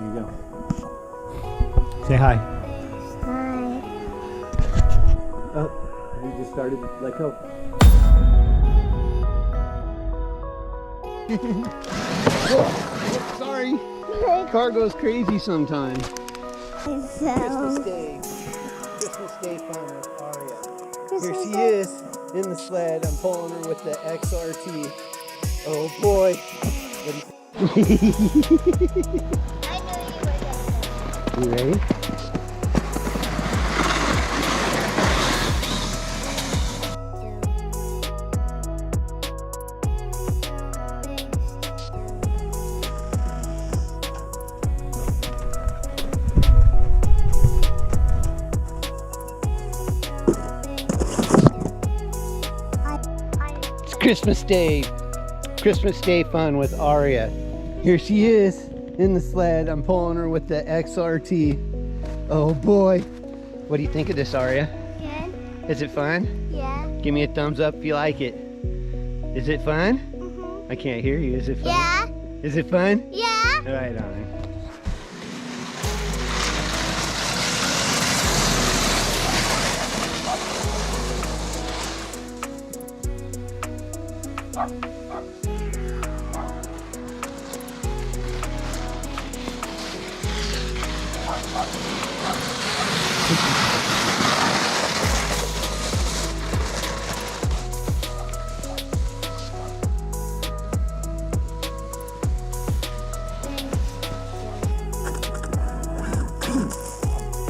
Here you go. Say hi. Hi. Oh, you just started. Let go. Sorry. Car goes crazy sometimes. Christmas Day. Christmas Day fun with Aria. Here she is in the sled. I'm pulling her with the XRT. Oh boy. I knew you were gonna. You ready? It's Christmas Day. Christmas Day fun with Aria. Here she is in the sled. I'm pulling her with the XRT. Oh boy. What do you think of this, Aria? Good. Is it fun? Yeah. Give me a thumbs up if you like it. Is it fun? Mm-hmm. I can't hear you. Is it fun? Yeah. Is it fun? Yeah. Right on.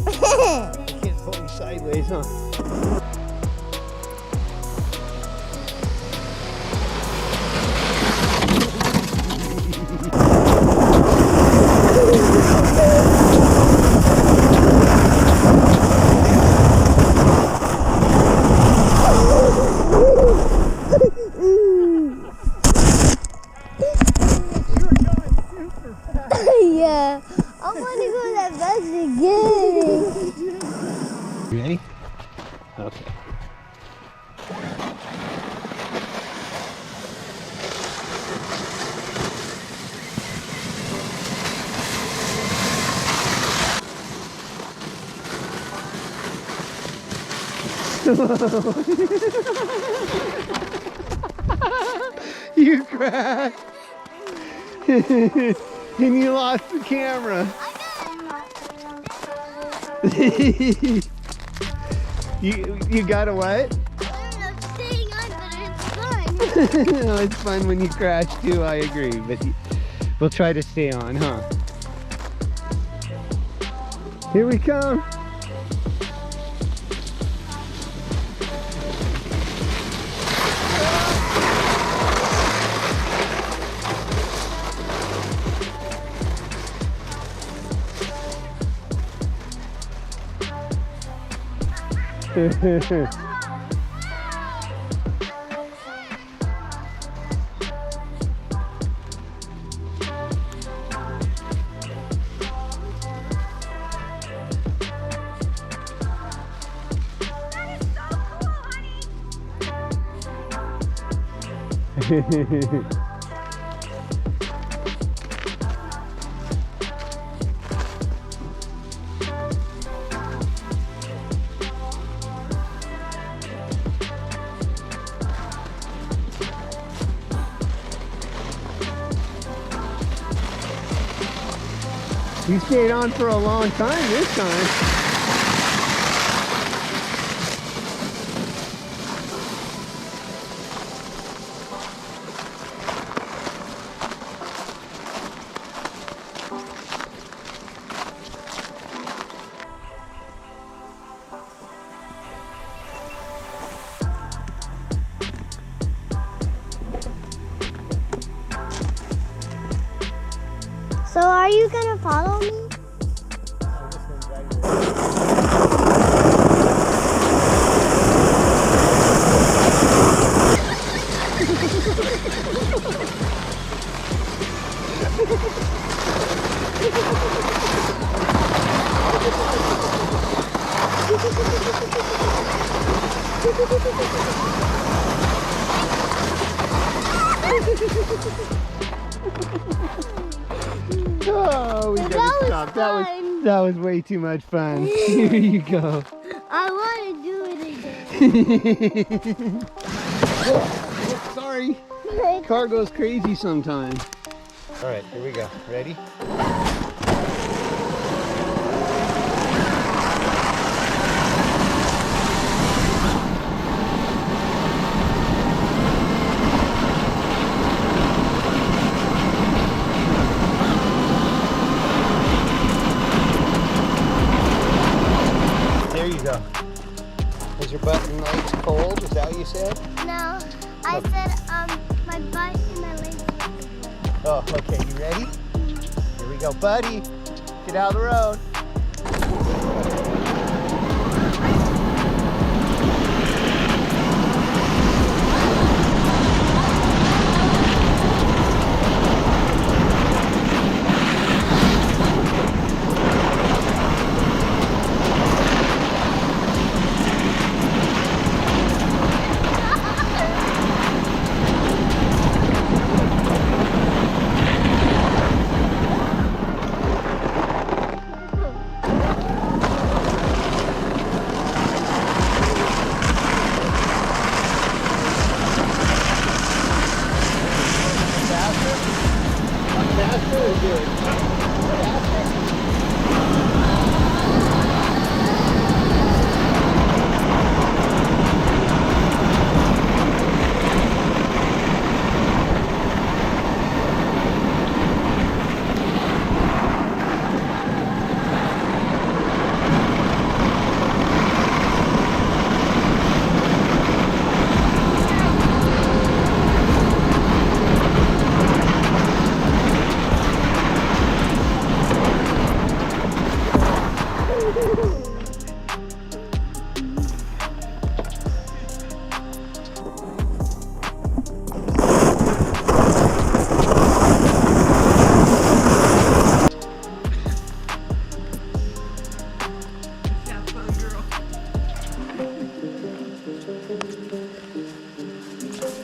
You can't pull me sideways, huh? Yeah. I want to go that fast again. You ready? Okay. You crashed. And you lost the camera. You got a what? I don't know, staying on, but it's fun. No, it's fun when you crash too, I agree. But we'll try to stay on, huh? Here we come. You stayed on for a long time this time. So are you gonna follow me? Oh, we That never was Stop. That was way too much fun. Here you go. I want to do it again. Oh, sorry. Car goes crazy sometimes. All right, here we go. Ready? There you go. Is your butt and legs cold? Is that what you said? No, I said my butt and my legs. Oh, okay. You ready? Here we go, buddy. Get out of the road.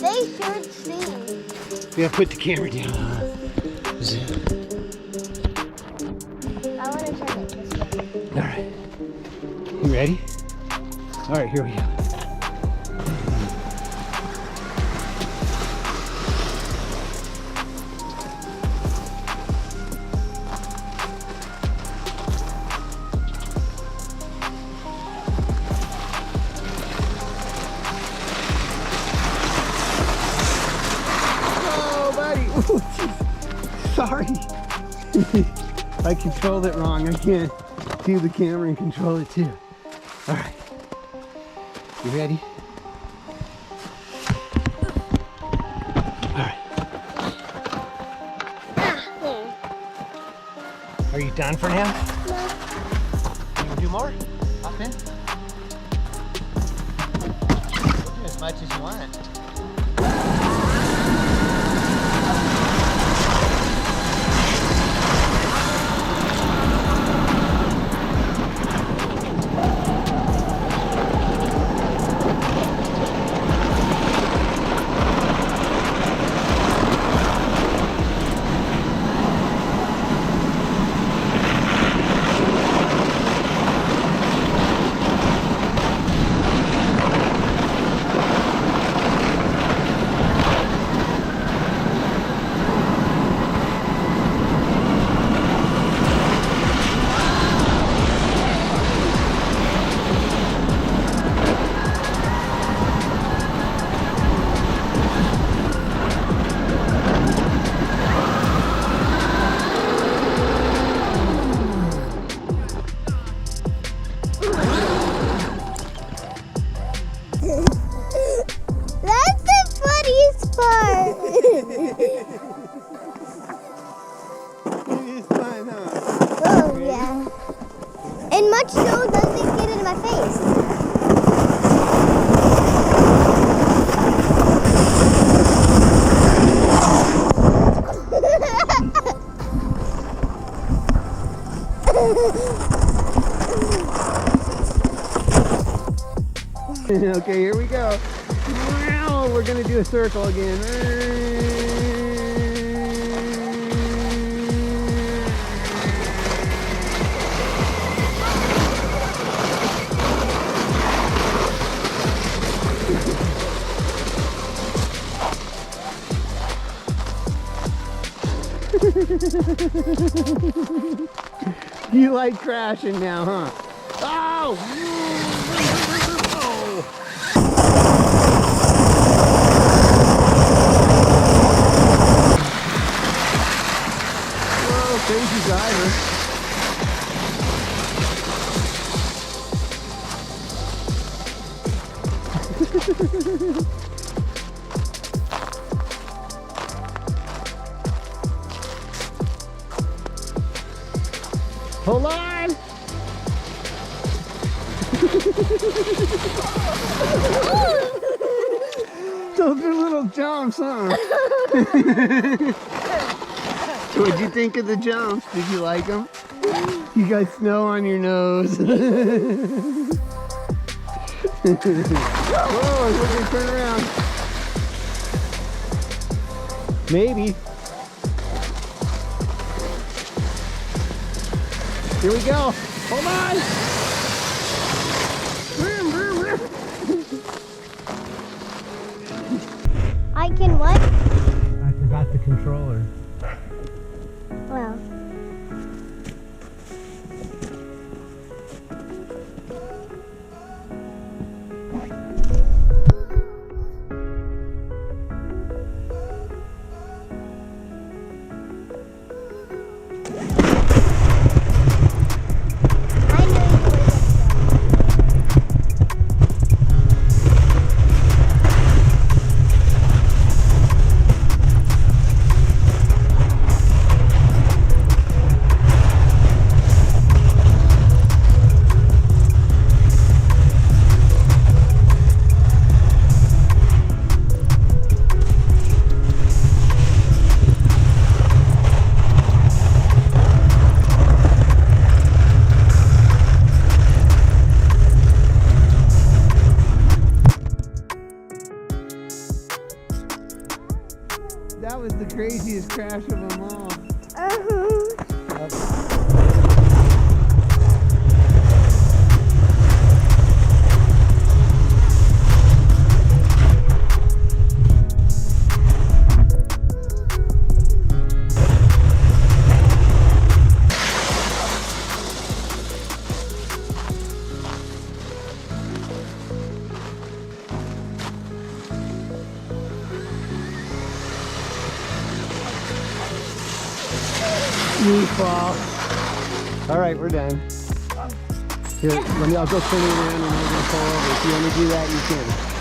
They should sing. We gotta put the camera down. I want to turn it this way. All right. You ready? All right, here we go. Oh, geez. Sorry. I controlled it wrong. I can't do the camera and control it too. All right. You ready? All right. Are you done for now? No. You can do more? Hop in. We'll do as much as you want. That's the funniest part. It is fun, huh? Oh, yeah. And much so doesn't get in my face. Okay, here we go. Wow, we're gonna do a circle again. You like crashing now, huh? Oh! Oh! Whoa, crazy driver. Hold on! Those are little jumps, huh? What'd you think of the jumps? Did you like them? You got snow on your nose. Whoa, look at turn around. Maybe. Here we go. Hold on. I can what? I forgot the controller. Well. That was the craziest crash of them all. You fall. All right, we're done. Here, I'll go turn it around and we're gonna pull over. If you want to do that, you can.